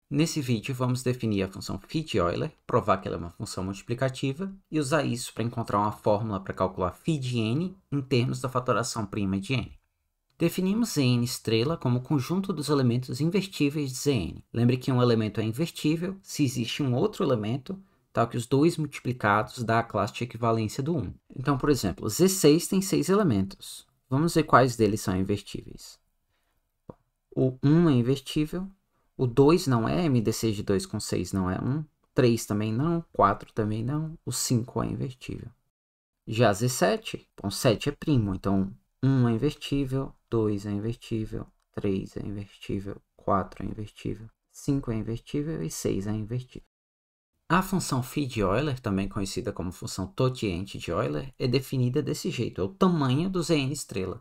Nesse vídeo, vamos definir a função φ de Euler, provar que ela é uma função multiplicativa e usar isso para encontrar uma fórmula para calcular φ de n em termos da fatoração prima de n. Definimos Zn estrela como o conjunto dos elementos invertíveis de Zn. Lembre que um elemento é invertível se existe um outro elemento, tal que os dois multiplicados dá a classe de equivalência do 1. Então, por exemplo, Z6 tem 6 elementos. Vamos ver quais deles são invertíveis. O 1 é invertível. O 2 não é, MDC de 2 com 6 não é 1. 3 também não, 4 também não. O 5 é invertível. Já Z7, bom, 7 é primo, então 1 é invertível, 2 é invertível, 3 é invertível, 4 é invertível, 5 é invertível e 6 é invertível. A função φ de Euler, também conhecida como função todiente de Euler, é definida desse jeito, é o tamanho do Zn estrela.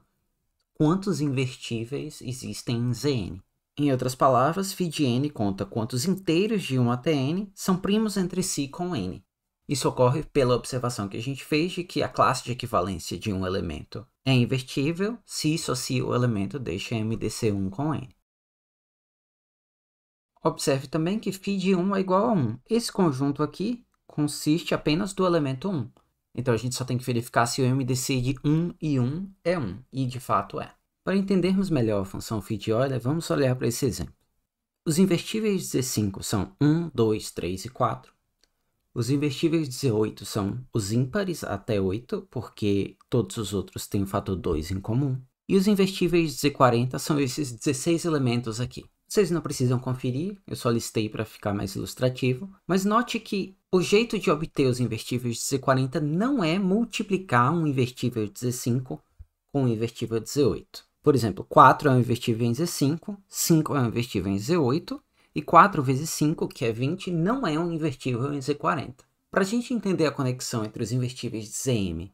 Quantos invertíveis existem em Zn? Em outras palavras, φ de n conta quantos inteiros de 1 até n são primos entre si com n. Isso ocorre pela observação que a gente fez de que a classe de equivalência de um elemento é invertível se e só se o elemento deixa MDC1 com n. Observe também que φ de 1 é igual a 1. Esse conjunto aqui consiste apenas do elemento 1. Então, a gente só tem que verificar se o MDC de 1 e 1 é 1, e de fato é. Para entendermos melhor a função φ de Euler, vamos olhar para esse exemplo. Os invertíveis de Z5 são 1, 2, 3 e 4. Os invertíveis de Z8 são os ímpares até 8, porque todos os outros têm o fator 2 em comum. E os invertíveis de Z40 são esses 16 elementos aqui. Vocês não precisam conferir, eu só listei para ficar mais ilustrativo, mas note que o jeito de obter os invertíveis de Z40 não é multiplicar um invertível de Z5 com um invertível de Z8. Por exemplo, 4 é um invertível em Z5, 5 é um invertível em Z8, e 4 vezes 5, que é 20, não é um invertível em Z40. Para a gente entender a conexão entre os invertíveis de Zm,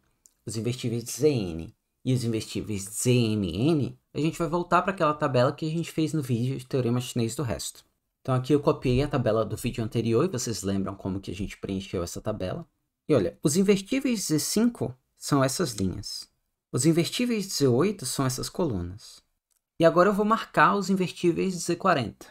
os invertíveis de Zn e os invertíveis de Zmn, a gente vai voltar para aquela tabela que a gente fez no vídeo de Teorema Chinês do Resto. Então aqui eu copiei a tabela do vídeo anterior, e vocês lembram como que a gente preencheu essa tabela. E olha, os invertíveis de Z5 são essas linhas. Os invertíveis de Z8 são essas colunas. E agora eu vou marcar os invertíveis de Z40.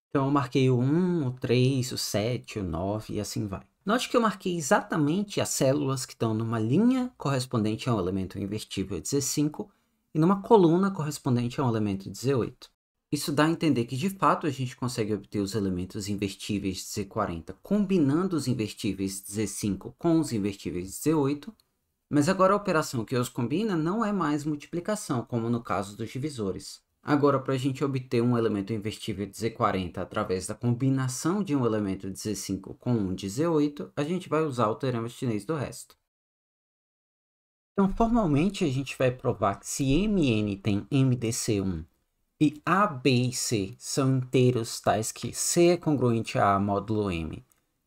Então, eu marquei o 1, o 3, o 7, o 9 e assim vai. Note que eu marquei exatamente as células que estão numa linha correspondente a um elemento invertível de Z5 e numa coluna correspondente a um elemento de Z8. Isso dá a entender que, de fato, a gente consegue obter os elementos invertíveis de Z40 combinando os invertíveis de Z5 com os invertíveis de Z8, mas agora a operação que os combina não é mais multiplicação, como no caso dos divisores. Agora, para a gente obter um elemento invertível de Z40 através da combinação de um elemento de Z5 com um de Z8, a gente vai usar o teorema chinês do resto. Então, formalmente, a gente vai provar que se Mn tem MDC1 e A, B e C são inteiros tais que C é congruente a A módulo M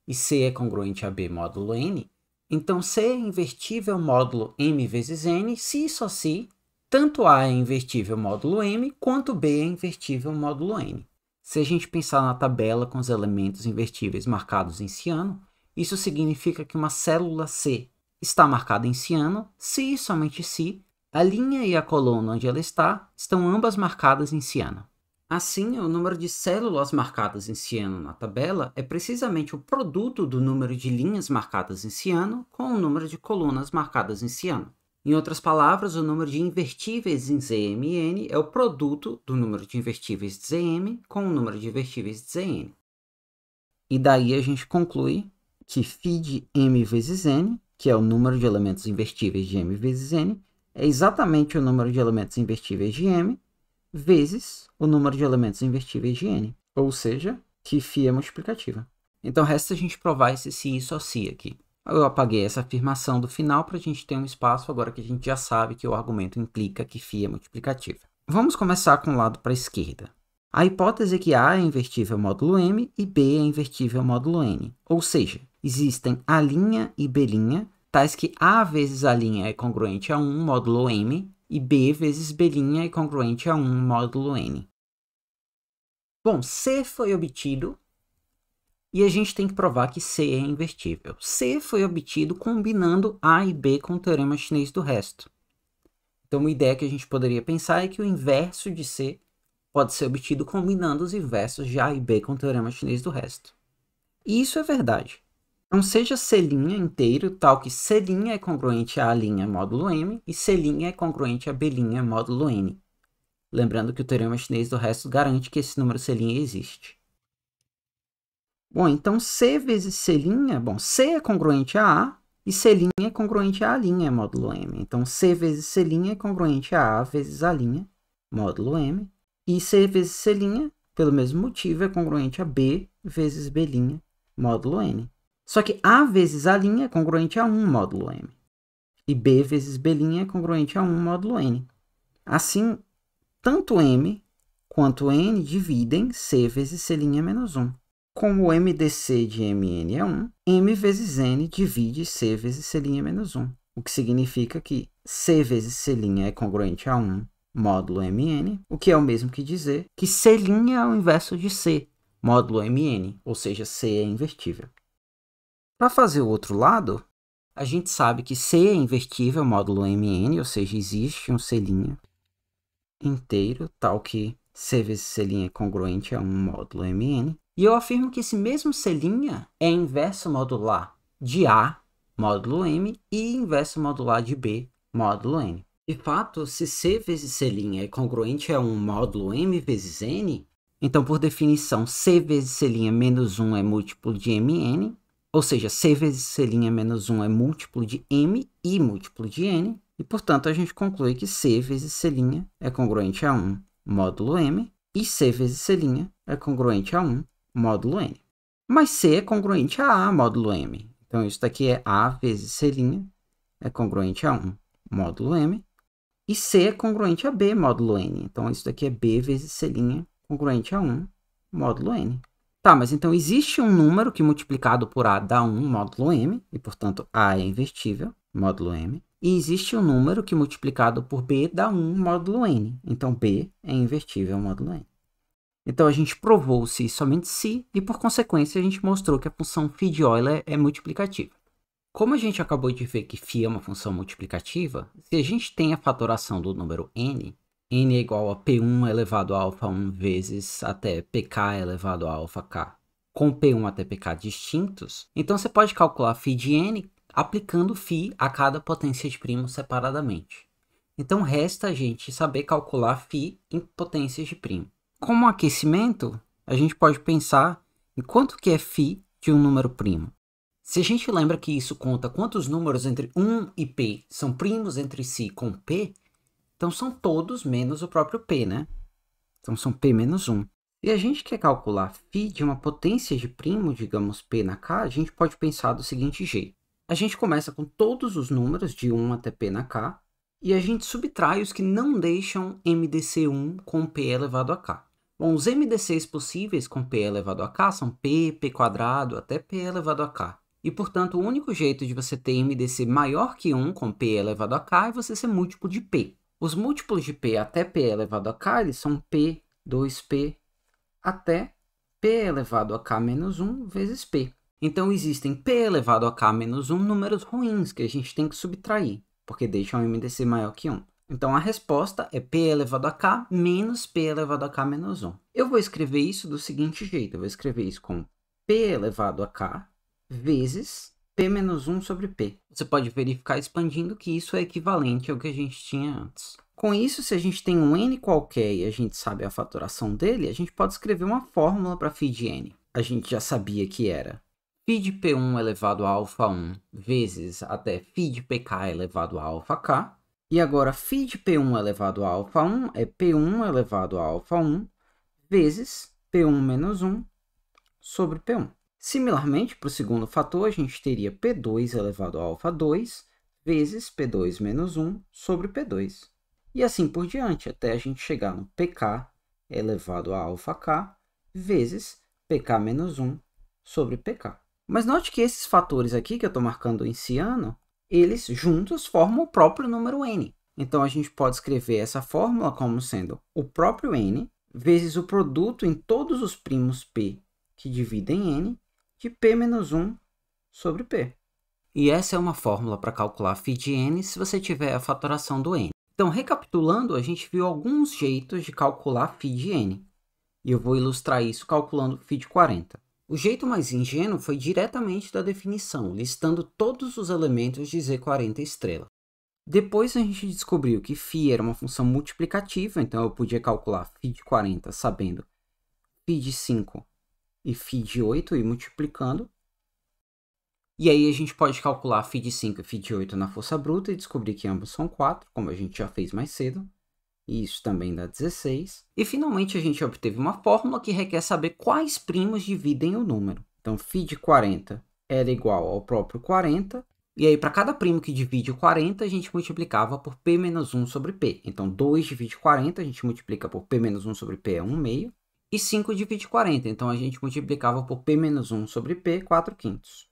e C é congruente a B módulo N, então C é invertível módulo M vezes N se e só se tanto A é invertível módulo M, quanto B é invertível módulo N. Se a gente pensar na tabela com os elementos invertíveis marcados em ciano, isso significa que uma célula C está marcada em ciano, se e somente se a linha e a coluna onde ela está estão ambas marcadas em ciano. Assim, o número de células marcadas em ciano na tabela é precisamente o produto do número de linhas marcadas em ciano com o número de colunas marcadas em ciano. Em outras palavras, o número de invertíveis em Zmn é o produto do número de invertíveis de Zm com o número de invertíveis de Zn. E daí a gente conclui que φ de m vezes n, que é o número de elementos invertíveis de m vezes n, é exatamente o número de elementos invertíveis de m vezes o número de elementos invertíveis de n. Ou seja, que φ é multiplicativa. Então resta a gente provar esse se e só se aqui. Eu apaguei essa afirmação do final para a gente ter um espaço agora que a gente já sabe que o argumento implica que φ é multiplicativa. Vamos começar com o lado para a esquerda. A hipótese é que A é invertível módulo M e B é invertível módulo N. Ou seja, existem A' e B', tais que A vezes A' é congruente a 1 módulo M e B vezes B' é congruente a 1 módulo N. Bom, C foi obtido. E a gente tem que provar que C é invertível. C foi obtido combinando A e B com o teorema chinês do resto. Então, uma ideia que a gente poderia pensar é que o inverso de C pode ser obtido combinando os inversos de A e B com o teorema chinês do resto. E isso é verdade. Então, seja C' inteiro, tal que C' é congruente a A' módulo M e C' é congruente a B' módulo N. Lembrando que o teorema chinês do resto garante que esse número C' existe. Bom, então C vezes C', bom, C é congruente a A e C' é congruente a A' módulo M. Então, C vezes C' é congruente a A vezes A' módulo M. E C vezes C', pelo mesmo motivo, é congruente a B vezes B' módulo N. Só que A vezes A' é congruente a 1 módulo M. E B vezes B' é congruente a 1 módulo N. Assim, tanto M quanto N dividem C vezes C' menos 1. Como o MDC de MN é 1, M vezes N divide C vezes C' menos 1. O que significa que C vezes C' é congruente a 1 módulo MN, o que é o mesmo que dizer que C' é o inverso de C, módulo MN, ou seja, C é invertível. Para fazer o outro lado, a gente sabe que C é invertível módulo MN, ou seja, existe um C' inteiro, tal que C vezes C' é congruente a 1 módulo MN. E eu afirmo que esse mesmo C' é inverso modular de A, módulo M, e inverso modular de B, módulo N. De fato, se C vezes C' é congruente a 1 módulo M vezes N, então, por definição, C vezes C' menos 1 é múltiplo de Mn, ou seja, C vezes C' menos 1 é múltiplo de M e múltiplo de N, e, portanto, a gente conclui que C vezes C' é congruente a 1 módulo M, e C vezes C' é congruente a 1 módulo N. Mas C é congruente a A módulo M. Então, isso daqui é A vezes C' é congruente a 1 módulo M. E C é congruente a B módulo N. Então, isso daqui é B vezes C' congruente a 1 módulo N. Tá, mas então existe um número que multiplicado por A dá 1 módulo M, e, portanto, A é invertível, módulo M. E existe um número que multiplicado por B dá 1 módulo N. Então, B é invertível, módulo N. Então, a gente provou se somente se, e, por consequência, a gente mostrou que a função φ de Euler é multiplicativa. Como a gente acabou de ver que φ é uma função multiplicativa, se a gente tem a fatoração do número n, n é igual a p1 elevado a alfa 1 vezes até pk elevado a alfa k, com p1 até pk distintos, então você pode calcular φ de n aplicando φ a cada potência de primo separadamente. Então, resta a gente saber calcular φ em potências de primo. Como aquecimento, a gente pode pensar em quanto que é φ de um número primo. Se a gente lembra que isso conta quantos números entre 1 e p são primos entre si com p, então são todos menos o próprio p, né? Então são p menos 1. E a gente quer calcular φ de uma potência de primo, digamos p na k, a gente pode pensar do seguinte jeito. A gente começa com todos os números de 1 até p na k, e a gente subtrai os que não deixam MDC1 com p elevado a k. Bom, os MDCs possíveis com p elevado a k são p, p quadrado, até p elevado a k. E, portanto, o único jeito de você ter MDC maior que 1 com p elevado a k é você ser múltiplo de p. Os múltiplos de p até p elevado a k eles são p, 2p, até p elevado a k menos 1 vezes p. Então, existem p elevado a k menos 1 números ruins que a gente tem que subtrair, porque deixam MDC maior que 1. Então, a resposta é p elevado a k menos p elevado a k menos 1. Eu vou escrever isso do seguinte jeito. Eu vou escrever isso como p elevado a k vezes p menos 1 sobre p. Você pode verificar expandindo que isso é equivalente ao que a gente tinha antes. Com isso, se a gente tem um n qualquer e a gente sabe a fatoração dele, a gente pode escrever uma fórmula para φ de n. A gente já sabia que era φ de p1 elevado a alfa 1 vezes até φ de pk elevado a alfa k. E agora, φ de p1 elevado a alfa 1 é p1 elevado a alfa 1 vezes p1 menos 1 sobre p1. Similarmente, para o segundo fator, a gente teria P2 elevado a alfa 2 vezes P2 menos 1 sobre P2. E assim por diante, até a gente chegar no PK elevado a alfa K vezes PK menos 1 sobre PK. Mas note que esses fatores aqui que eu estou marcando em ciano, eles juntos formam o próprio número n. Então, a gente pode escrever essa fórmula como sendo o próprio n vezes o produto em todos os primos p que dividem n, de p menos 1 sobre p. E essa é uma fórmula para calcular φ de n se você tiver a fatoração do n. Então, recapitulando, a gente viu alguns jeitos de calcular φ de n. E eu vou ilustrar isso calculando φ de 40. O jeito mais ingênuo foi diretamente da definição, listando todos os elementos de Z40 estrela. Depois a gente descobriu que φ era uma função multiplicativa, então eu podia calcular φ de 40 sabendo φ de 5 e φ de 8 e multiplicando. E aí a gente pode calcular φ de 5 e φ de 8 na força bruta e descobrir que ambos são 4, como a gente já fez mais cedo. E isso também dá 16. E finalmente a gente obteve uma fórmula que requer saber quais primos dividem o número. Então φ de 40 era igual ao próprio 40. E aí para cada primo que divide o 40, a gente multiplicava por p menos 1 sobre p. Então 2 divide 40, a gente multiplica por p menos 1 sobre p é 1 meio. E 5 divide 40, então a gente multiplicava por p menos 1 sobre p, 4 quintos.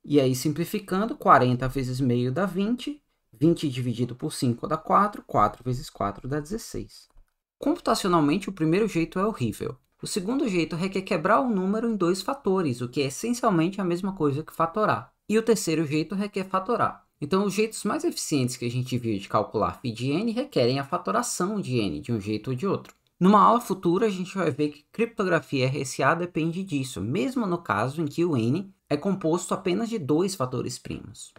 E aí, simplificando, 40 vezes meio dá 20, 20 dividido por 5 dá 4, 4 vezes 4 dá 16. Computacionalmente, o primeiro jeito é horrível. O segundo jeito requer quebrar o número em 2 fatores, o que é essencialmente a mesma coisa que fatorar. E o terceiro jeito requer fatorar. Então, os jeitos mais eficientes que a gente viu de calcular φ de n requerem a fatoração de n, de um jeito ou de outro. Numa aula futura, a gente vai ver que criptografia RSA depende disso, mesmo no caso em que o n é composto apenas de 2 fatores primos.